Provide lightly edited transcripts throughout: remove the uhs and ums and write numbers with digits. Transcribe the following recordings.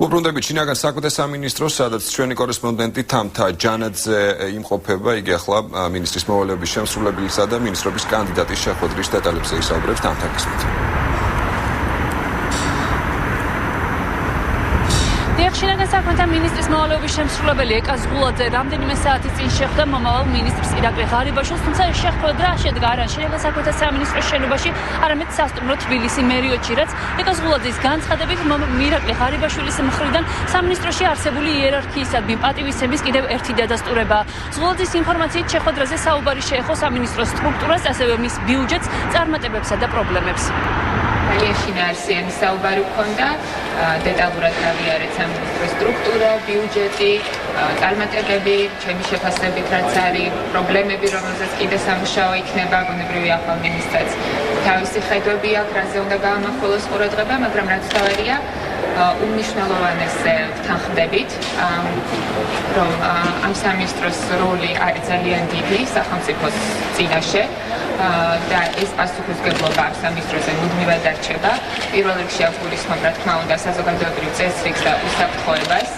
უბრუნდებით შინაგან საქმეთა სამინისტროს, სადაც ჩვენი კორესპონდენტი თამთა ჯანაძე იმყოფება, იგი ახლა მინისტრის მოვალეობის შემსრულებელისა და მინისტრობის კანდიდატის შეხვედრის დეტალებზე ისაუბრებს. თამთა, გისმით. შინაგან საქმეთა მინისტრის მოვალეობის შემსრულებელი ეკა ზღულაძე რამდენიმე საათის წინ შეხვდა მომავალ მინისტრს ირაკლი ღარიბაშვილს, თუმცა ეს შეხვედრა შედგა არა შინაგან საქმეთა სამინისტროს შენობაში, არამედ სასტუმრო თბილისი მერიოტში, რაც ეკა ზღულაძის განცხადებით ირაკლი ღარიბაშვილის მხრიდან სამინისტროში არსებული იერარქიისადმი პატივისცემის კიდევ ერთი დადასტურებაა. ზღულაძის ინფორმაციით შეხვედრაზე საუბარი შეეხო სამინისტროს სტრუქტურას, ასევე მის ბიუჯეტს, წარმატებებსა და პრობლემებს. შინაარსიანი საუბარი ჰქონდა, დეტალურად გავიარეთ სამინისტროს სტრუქტურა, ბიუჯეტი, წარმატებები, ჩემი შეფასებით რაც არის, პრობლემები, რომელზეც კიდე სამუშაო იქნება, ბუნებრივი ახალ მინისტრს თავისი ხედვები აქვს, რაზე უნდა გაამახვილოს ყურადღება, მაგრამ რაც თავარია, უმნიშვნელოვანესზე ვთანხმდებით, რომ ამ სამინისტროს როლი არის ძალიან დიდი სახელმწიფოს წინაშე და ეს პასუხისმგებლობა ამ სამინისტროზე მუდმივად დარჩება. პირველ რიგში აღგულისხმობ, რა თქმა უნდა, საზოგადოებრივ წესრიგს და უსაფრთხოებას,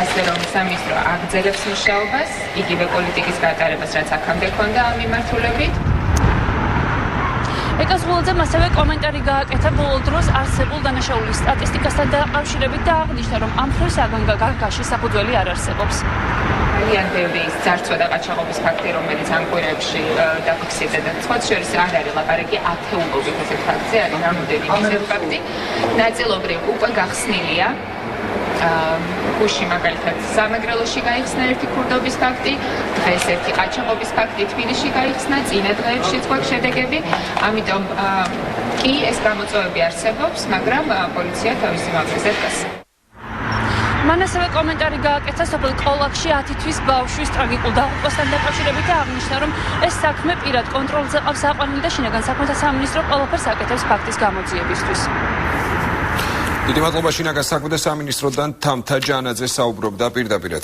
ასე რომ სამინისტრო აგრძელებს მუშაობას, იგივე პოლიტიკის გატარებას, რაც აქამდე ჰქონდა ამ მიმართულებით. ეკა ზღულაძემ ასევე კომენტარი გააკეთა ბოლო დროს არსებულ დანაშაულის სტატისტიკასთან დაკავშირებით და აღნიშნა, რომ ამ მხრივ საგანგაში საფუძველი არ არსებობს. ძალიან ბევრი ძარცვა და ყაჩაღობის ფაქტი, რომელიც ამ კვირებში დაფიქსირდა, სხვა შორის არ არის ლაპარაკი ათეულობით ესეთ ფაქტზე, არის რამოდენიმე ესეთ ფაქტი. ნაწილობრივ უკვე გახსნილია. გუში მაგალითად სამეგრელოში გაიხსნა ერთი ქურდობის ფაქტი, დღეს ერთი ყაჩაღობის ფაქტი თბილისში გაიხსნა, წინა დღეებშიც გვაქვს შედეგები, ამიტომ კი ეს გამოწვევები არსებობს, მაგრამ პოლიცია თავისი მიზეზზე დგას. მან ასევე კომენტარი გააკეთა სოფელ კოლაქში 10 თვის ბავშვის ტრაგიკულ დაღუპვასთან დაკავშირებით და აღნიშნა, რომ ეს საქმე პირად კონტროლზე ყავს აყვანილი და შინაგან საქმეთა სამინისტრო ყველაფერს აკეთებს ფაქტის გამოძიებისთვის. დიდი მადლობა შინაგან საქმეთა სამინისტროდან თამთა ჯანაძე საუბრობდა პირდაპირ ეთერში.